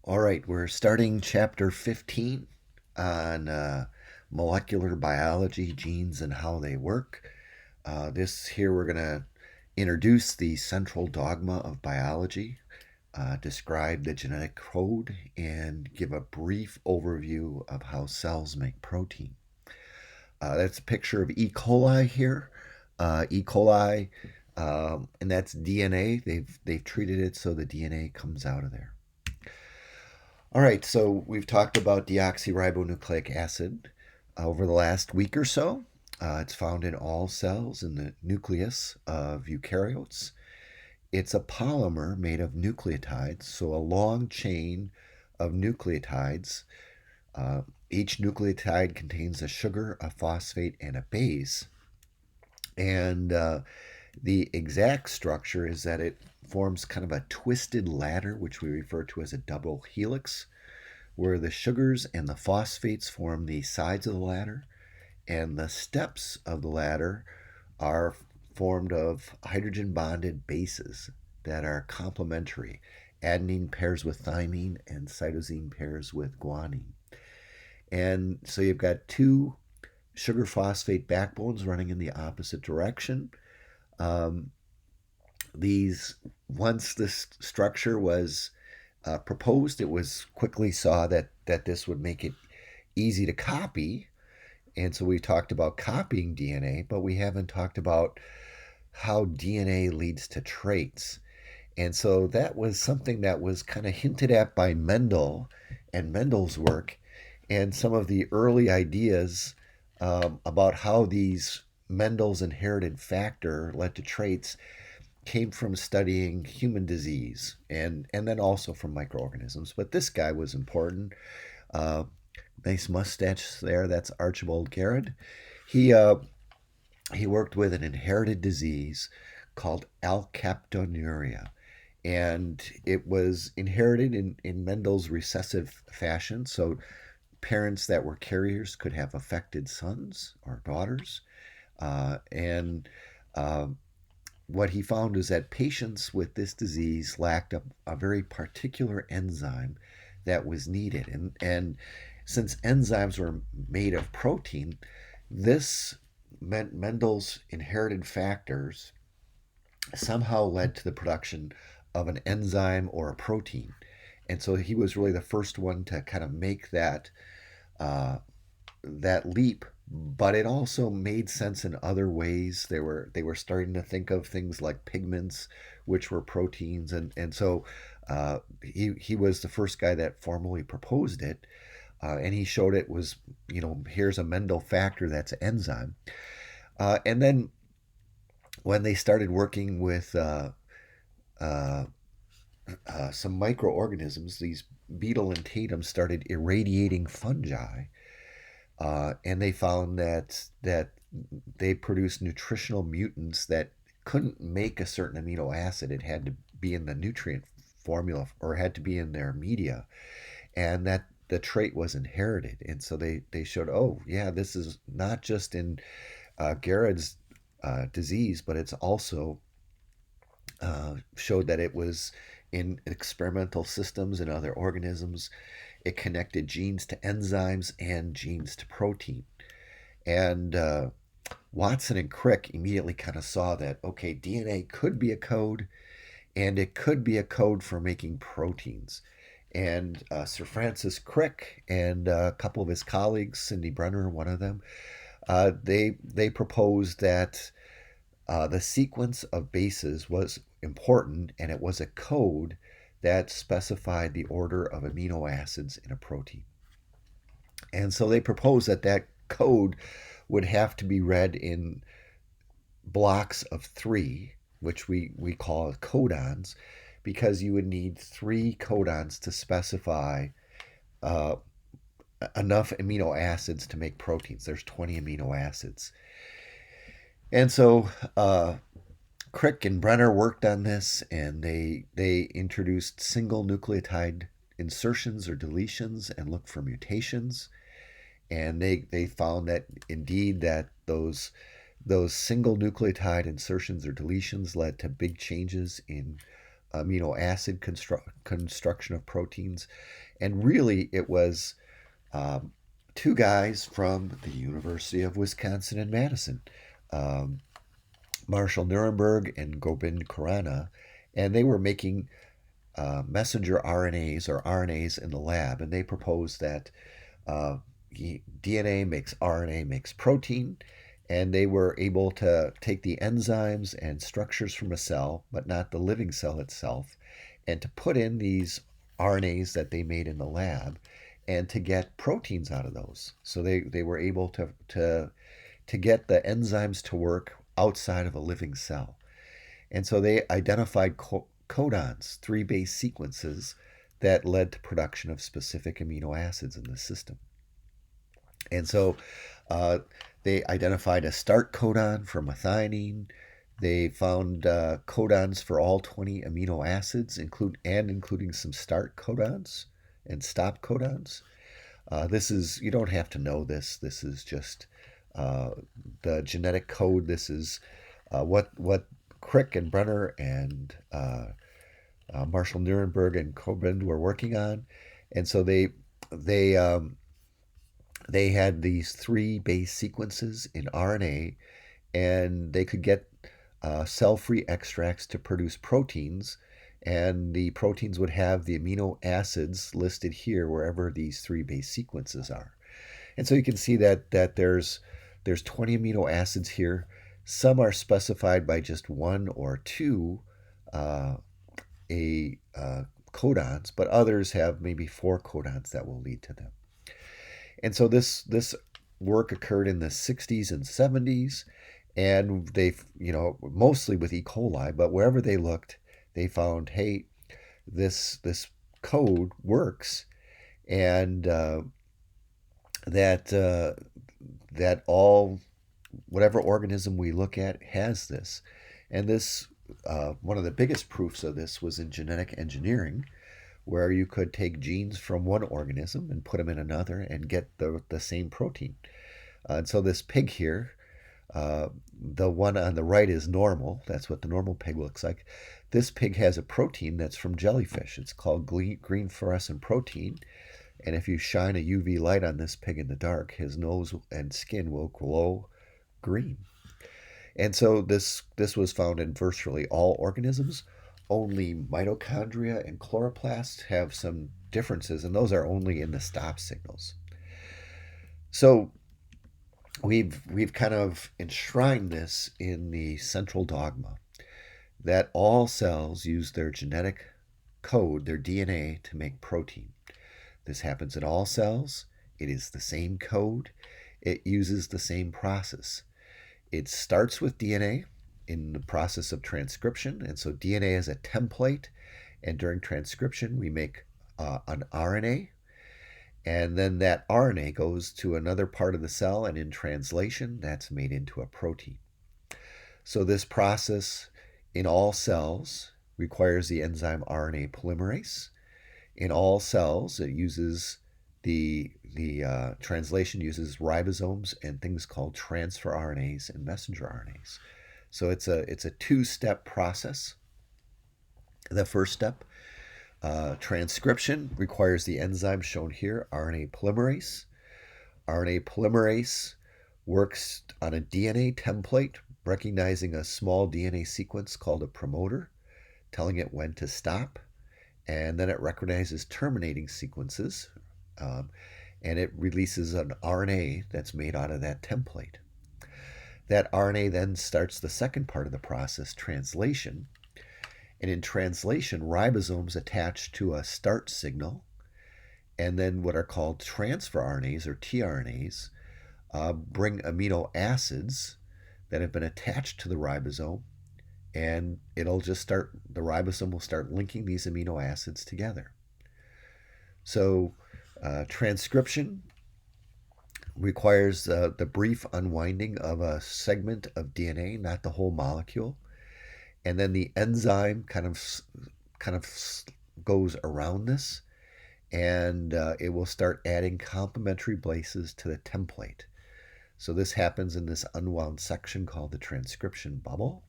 All right, we're starting chapter 15 on molecular biology, genes, and how they work. This here, we're going to introduce the central dogma of biology, describe the genetic code, and give a brief overview of how cells make protein. That's a picture of E. coli here. E. coli, and that's DNA. They've treated it so the DNA comes out of there. All right, so we've talked about deoxyribonucleic acid over the last week or so. It's found in all cells in the nucleus of eukaryotes. It's a polymer made of nucleotides, so a long chain of nucleotides. Uh, each nucleotide contains a sugar, a phosphate, and a base. And the exact structure is that it forms kind of a twisted ladder, which we refer to as a double helix, where the sugars and the phosphates form the sides of the ladder, and the steps of the ladder are formed of hydrogen bonded bases that are complementary. Adenine pairs with thymine, and cytosine pairs with guanine. And so you've got two sugar phosphate backbones running in the opposite direction. Um, these Once this structure was proposed, it was quickly saw that this would make it easy to copy. And so we talked about copying DNA, but we haven't talked about how DNA leads to traits. And so that was something that was kind of hinted at by Mendel and Mendel's work and some of the early ideas about how these Mendel's inherited factor led to traits came from studying human disease and then also from microorganisms. But this guy was important. Uh, Nice mustache there. That's Archibald Garrod. He uh, he worked with an inherited disease called alkaptonuria, and it was inherited in Mendel's recessive fashion. So parents that were carriers could have affected sons or daughters, and uh, what he found is that patients with this disease lacked a very particular enzyme that was needed. And since enzymes were made of protein, this Mendel's inherited factors somehow led to the production of an enzyme or a protein. And so he was really the first one to kind of make uh, that leap, but it also made sense in other ways. They were starting to think of things like pigments, which were proteins, and so he was the first guy that formally proposed it, and he showed it was, here's a Mendel factor that's an enzyme, and then when they started working with uh, some microorganisms, these beetle and tatum started irradiating fungi, and they found that they produced nutritional mutants that couldn't make a certain amino acid. It had to be in the nutrient formula or had to be in their media, and that the trait was inherited. And so they showed, oh yeah, this is not just in Garrett's disease, but it's also showed that it was in experimental systems and other organisms. It connected genes to enzymes and genes to protein. And Watson and Crick immediately kind of saw that, okay, DNA could be a code, and it could be a code for making proteins. And Sir Francis Crick and a couple of his colleagues, Cindy Brenner, one of them, they proposed that the sequence of bases was important, and it was a code that specified the order of amino acids in a protein. And so they proposed that that code would have to be read in blocks of three, which we call codons, because you would need three codons to specify uh, enough amino acids to make proteins. There's 20 amino acids. And so Crick and Brenner worked on this, and they introduced single nucleotide insertions or deletions and looked for mutations. And they found that indeed that those single nucleotide insertions or deletions led to big changes in amino acid construction of proteins. And really, it was um, two guys from the University of Wisconsin in Madison, um, Marshall Nuremberg and Gobind Khorana, and they were making messenger RNAs or RNAs in the lab, and they proposed that uh, DNA makes RNA makes protein, and they were able to take the enzymes and structures from a cell, but not the living cell itself, and to put in these RNAs that they made in the lab, and to get proteins out of those. So they were able to get the enzymes to work outside of a living cell. And so they identified codons, three base sequences that led to production of specific amino acids in the system. And so uh, they identified a start codon for methionine. They found codons for all 20 amino acids, including some start codons and stop codons. This is, you don't have to know this. This is just uh, the genetic code. This is what Crick and Brenner and Marshall Nuremberg and Kobind were working on, and so they they had these three base sequences in RNA, and they could get cell-free extracts to produce proteins, and the proteins would have the amino acids listed here wherever these three base sequences are. And so you can see that there's 20 amino acids here. Some are specified by just one or two uh, a codons, but others have maybe four codons that will lead to them. And so this work occurred in the 60s and 70s, and they, mostly with E. coli, but wherever they looked, they found, hey, this code works, and that that all whatever organism we look at has this, and this one of the biggest proofs of this was in genetic engineering, where you could take genes from one organism and put them in another and get the same protein. And so this pig here, the one on the right is normal. That's what the normal pig looks like. This pig has a protein that's from jellyfish. It's called green fluorescent protein. And if you shine a UV light on this pig in the dark, his nose and skin will glow green. And so this was found in virtually all organisms. Only mitochondria and chloroplasts have some differences, and those are only in the stop signals. So we've kind of enshrined this in the central dogma that all cells use their genetic code, their DNA, to make protein. This happens in all cells. It is the same code. It uses the same process. It starts with DNA in the process of transcription, and so DNA is a template, and during transcription we make an RNA, and then that RNA goes to another part of the cell, and in translation that's made into a protein. So this process in all cells requires the enzyme RNA polymerase. In all cells it uses the translation uses ribosomes and things called transfer RNAs and messenger RNAs. So it's a two-step process. The first step, transcription, requires the enzyme shown here, RNA polymerase. RNA polymerase works on a DNA template, recognizing a small DNA sequence called a promoter, telling it when to stop, and then it recognizes terminating sequences, um, and it releases an RNA that's made out of that template. That RNA then starts the second part of the process, translation. And in translation, ribosomes attach to a start signal, and then what are called transfer RNAs or tRNAs bring amino acids that have been attached to the ribosome, and the ribosome will start linking these amino acids together. So transcription requires the brief unwinding of a segment of DNA, not the whole molecule, and then the enzyme kind of goes around this, and it will start adding complementary bases to the template. So this happens in this unwound section called the transcription bubble.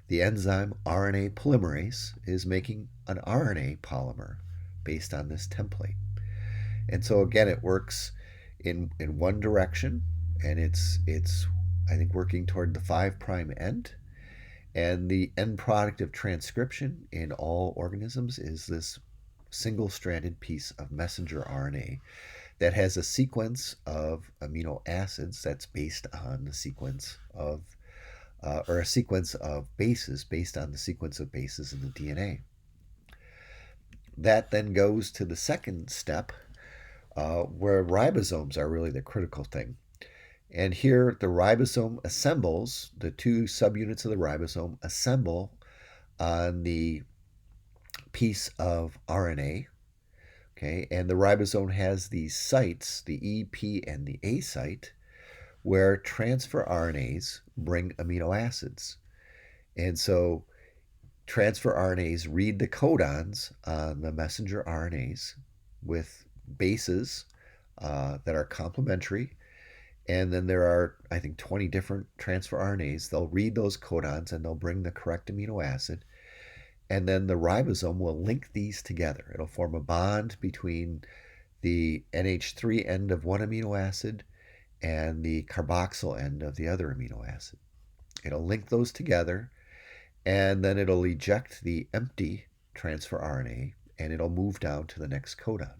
The enzyme RNA polymerase is making an RNA polymer based on this template. And so again, it works in one direction, and it's I think working toward the 5' end. And the end product of transcription in all organisms is this single stranded piece of messenger RNA that has a sequence of amino acids that's based on the sequence of, or a sequence of bases based on the sequence of bases in the DNA. That then goes to the second step, where ribosomes are really the critical thing. And here the ribosome assembles, the two subunits of the ribosome assemble on the piece of RNA. Okay, and the ribosome has these sites, the E, P, and the A site, where transfer RNAs bring amino acids. And so transfer RNAs read the codons on the messenger RNAs with bases that are complementary. And then there are, I think, 20 different transfer RNAs. They'll read those codons and they'll bring the correct amino acid. And then the ribosome will link these together. It'll form a bond between the NH3 end of one amino acid and the carboxyl end of the other amino acid. It'll link those together, and then it'll eject the empty transfer RNA and it'll move down to the next codon.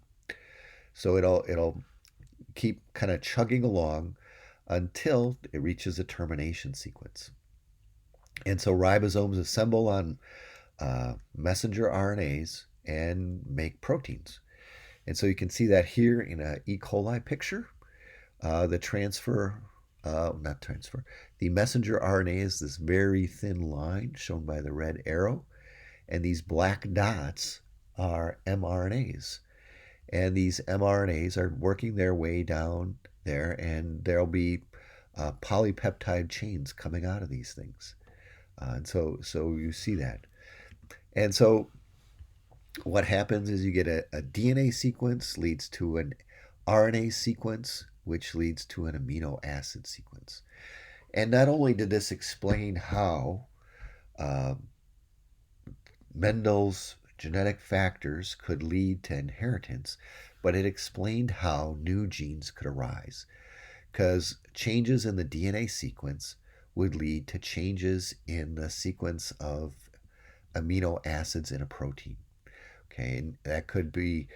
So it'll keep kind of chugging along until it reaches a termination sequence. And so ribosomes assemble on messenger RNAs and make proteins. And so you can see that here in a E. coli picture. The messenger RNA is this very thin line shown by the red arrow, and these black dots are mRNAs. And these mRNAs are working their way down there, and there'll be polypeptide chains coming out of these things. And so you see that. And so what happens is you get a DNA sequence leads to an RNA sequence, which leads to an amino acid sequence. And not only did this explain how Mendel's genetic factors could lead to inheritance, but it explained how new genes could arise. Because changes in the DNA sequence would lead to changes in the sequence of amino acids in a protein. Okay, and that could be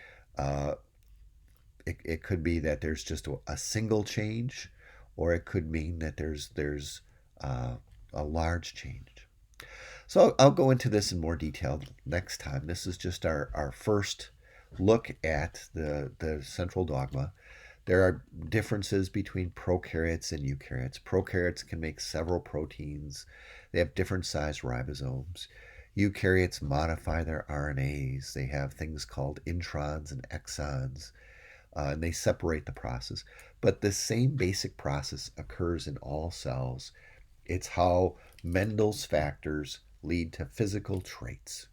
it could be that there's just a single change, or it could mean that there's a large change. So I'll go into this in more detail next time. This is just our first look at the central dogma. There are differences between prokaryotes and eukaryotes. Prokaryotes can make several proteins. They have different size ribosomes. Eukaryotes modify their RNAs. They have things called introns and exons, and they separate the process. But the same basic process occurs in all cells. It's how Mendel's factors lead to physical traits.